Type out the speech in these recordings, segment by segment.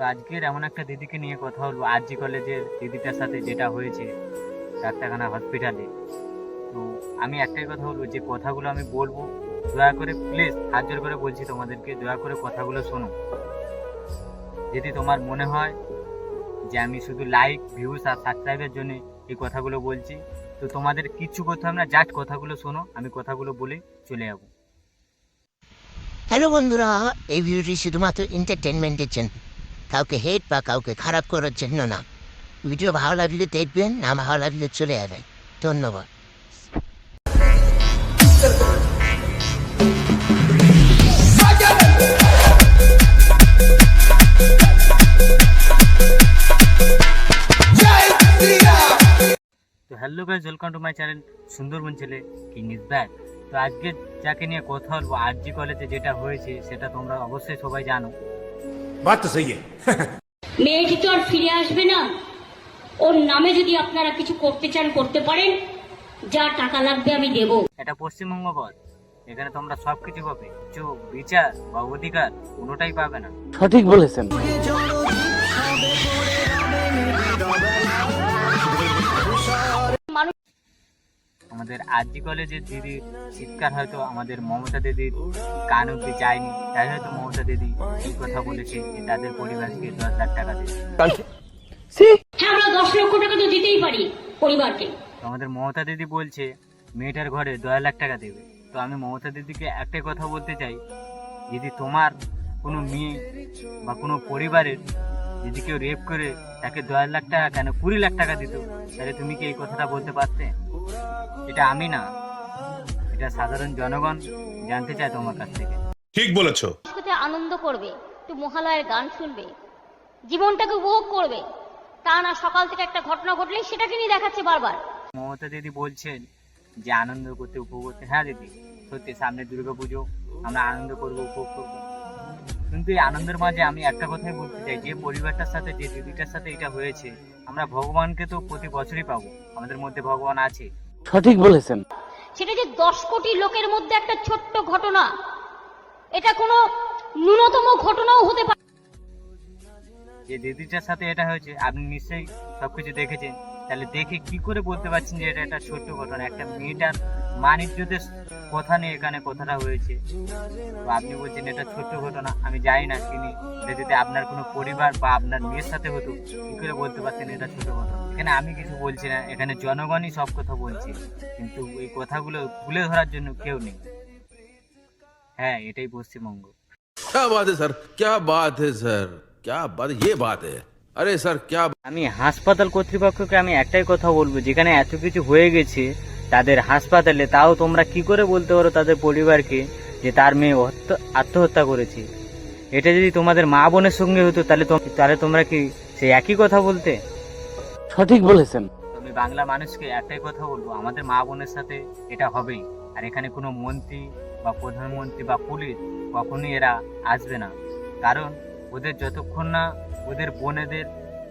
তো আজকের এমন একটা দিদিকে নিয়ে কথা হলো, আরজি কলেজের দিদিটার সাথে যেটা হয়েছে ডাক্তারখানা হসপিটালে। তো আমি একটাই কথা বলবো, যে কথাগুলো আমি বলবো দয়া করে প্লিজ হাত জোর করে বলছি তোমাদেরকে, দয়া করে কথাগুলো শোনো। যদি তোমার মনে হয় যে আমি শুধু লাইক ভিউজ আর সাবস্ক্রাইবের জন্য এই কথাগুলো বলছি, তো তোমাদের কিচ্ছু করতে হবে না, জাস্ট কথাগুলো শোনো, আমি কথাগুলো বলে চলে যাবো। হ্যালো বন্ধুরা, এই ভিডিওটি শুধুমাত্র এন্টারটেনমেন্টের জন্য, কাউকে হেট বা কাউকে খারাপ করার জন্য না। ভিডিও ভালো লাগলে দেখবেন, না ভালো লাগলে চলে যাবেন। ধন্যবাদ। তো hello guys, welcome to my channel Sundarban ছেলে কিং ইজ ব্যাক। তো আজকে যাকে নিয়ে কথা বলবো, আরজি কলেজে যেটা হয়েছে সেটা তোমরা অবশ্যই সবাই জানো। बात तो सही है। মেয়েটি তো আর ফিরে আসবে না। ওর নামে যদি আপনারা কিছু করতে চান করতে পারেন, যা টাকা লাগবে আমি দেব। এটা পশ্চিমবঙ্গ পথ, এখানে তোমরা সবকিছু পাবে, কিছু বিচার বা অধিকার কোনোটাই পাবে না। সঠিক বলেছেন। আমাদের আরজি কলেজের দিদির চিৎকার হয়তো আমাদের মমতা দিদির কান অব্দি যায়নি, তাই হয়তো মমতা দিদি এই কথা বলেছে যে তাদের পরিবারকে 10,00,000 টাকা দেবে। হ্যাঁ, আমরা 10 লক্ষ টাকা তো দিতেই পারি পরিবারকে। তো আমাদের মমতা দিদি বলছে মেয়েটার ঘরে 10,00,000 টাকা দেবে। তো আমি মমতা দিদিকে একটাই কথা বলতে চাই, যদি তোমার কোনো মেয়ে বা কোনো পরিবারের যদি কেউ রেপ করে তাকে 10,00,000 টাকা কেন 20,00,000 টাকা দিত, তাহলে তুমি কি এই কথাটা বলতে পারতে? এটা আমি না, এটা সাধারণ জনগণ জানতে চায় তোমার কাছ থেকে। ठीक বলেছো। সাথে আনন্দ করবে, একটু মহালয়ার গান শুনবে, জীবনটাকে উপভোগ করবে, তা না সকাল থেকে একটা ঘটনা ঘটলেই সেটাকে নিয়ে দেখাচ্ছে বারবার। মমতা দিদি বলছেন যে আনন্দ করতে উপভোগ করতে। হ্যাঁ দিদি, সত্যি সামনে দুর্গাপুজো, আমরা আনন্দ করবো, উপভোগ করবো, কিন্তু এই আনন্দের মাঝে আমি একটা কথাই বলতে চাই, যে পরিবারটার সাথে যে দিদিটার সাথে এটা হয়েছে, আমরা ভগবানকে তো প্রতি বছরই পাবো, আমাদের মধ্যে ভগবান আছে। সঠিক বলেছেন। সেটা যে 10 কোটি লোকের মধ্যে একটা ছোট্ট ঘটনা, এটা কোনো ন্যূনতম ঘটনাও হতে পারে। যে দিদিটার সাথে এটা হয়েছে আপনি নিশ্চয়ই সবকিছু দেখেছেন, তাহলে দেখে কি করে বলতে পারছেন যে এটা একটা ছোট্ট ঘটনা? একটা মেয়েটার মান ইজ্জতের কথা নিয়ে এখানে কথাটা হয়েছে, তো আপনি বলছেন এটা ছোট্ট ঘটনা। আমি জানি না তিনি যদি আপনার কোনো পরিবার বা আপনার মেয়ের সাথে হতো, কি করে বলতে পারতেন এটা ছোট ঘটনা? এখানে আমি কিছু বলছি না, এখানে জনগণই সব কথা বলছে, কিন্তু এই কথাগুলো তুলে ধরার জন্য কেউ নেই। হ্যাঁ, এটাই পশ্চিমবঙ্গ। क्या बात है सर, क्या बात है सर, क्या बात, ये बात है। अरे सर क्या আমি হাসপাতাল কর্তৃপক্ষকে আমি একটাই কথা বলবো, যেখানে এত কিছু হয়ে গেছে তাদের হাসপাতালে, তাও তোমরা কি করে বলতে পারো তাদের পরিবারকে যে তার মেয়ে আত্মহত্যা করেছে? এটা যদি তোমাদের মা বোনের সঙ্গে হতো, তাহলে তোমরা কি সেই একই কথা বলতে? সঠিক বলেছেন। আমি বাংলা মানুষকে একটাই কথা বলবো, আমাদের মা বোনের সাথে এটা হবেই। আর এখানে কোনো মন্ত্রী বা প্রধানমন্ত্রী বা পুলিশ কখনোই এরা আসবে না, কারণ ওদের যতক্ষণ না ওদের বোনেদের,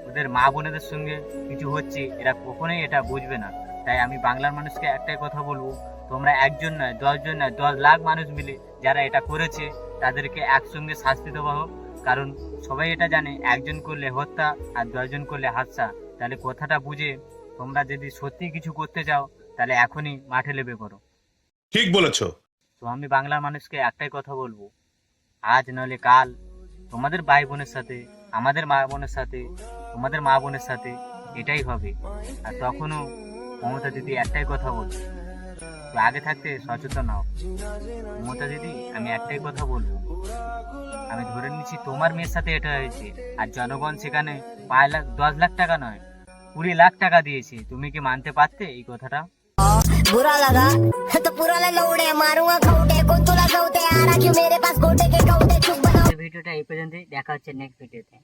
ওদের মা বোনেদের সঙ্গে কিছু হচ্ছে, এরা কখনোই এটা বুঝবে না। তাই আমি বাংলার মানুষকে একটাই কথা বলবো, তোমরা একজন নয়, 10 জন নয়, 10 লাখ মানুষ মিলে যারা এটা করেছে তাদেরকে একসঙ্গে শাস্তি দেওয়া হোক। কারণ সবাই এটা জানে, একজন করলে হত্যা আর 10 জন করলে হাদসা। তাহলে কথাটা বুঝে তোমরা যদি সত্যি কিছু করতে চাও, তাহলে এখনই মাঠে লেবে পড়ো। ঠিক বলেছো। তো আমি বাংলার মানুষকে একটাই কথা বলবো, আজ নলে কাল তোমাদের ভাই বোনের সাথে, আমাদের মা বোনের সাথে, তোমাদের মা বোনের সাথে এটাই হবে। আর তখনও মমতা দিদি একটাই কথা বলবে, তো আগে থাকতে সচেতন হও। মমতা দিদি, আমি একটাই কথা বলবো, আমি ধরে নিচ্ছি তোমার মেয়ের সাথে এটা হয়েছে, আর জনগণ সেখানে 10 লাখ টাকা নয় 20 লাখ টাকা দিয়েছে। তুমি কি মানতে পারতে এই কথাটা? बुरा लगा तो पूरा लौड़े मारूंगा खौटे को तुला गौते आ रहा क्यों मेरे पास गोटे के खौटे चुप बनाओ। ভিডিওটা এই পর্যন্তই, দেখা হচ্ছে নেক্সট ভিডিওতে।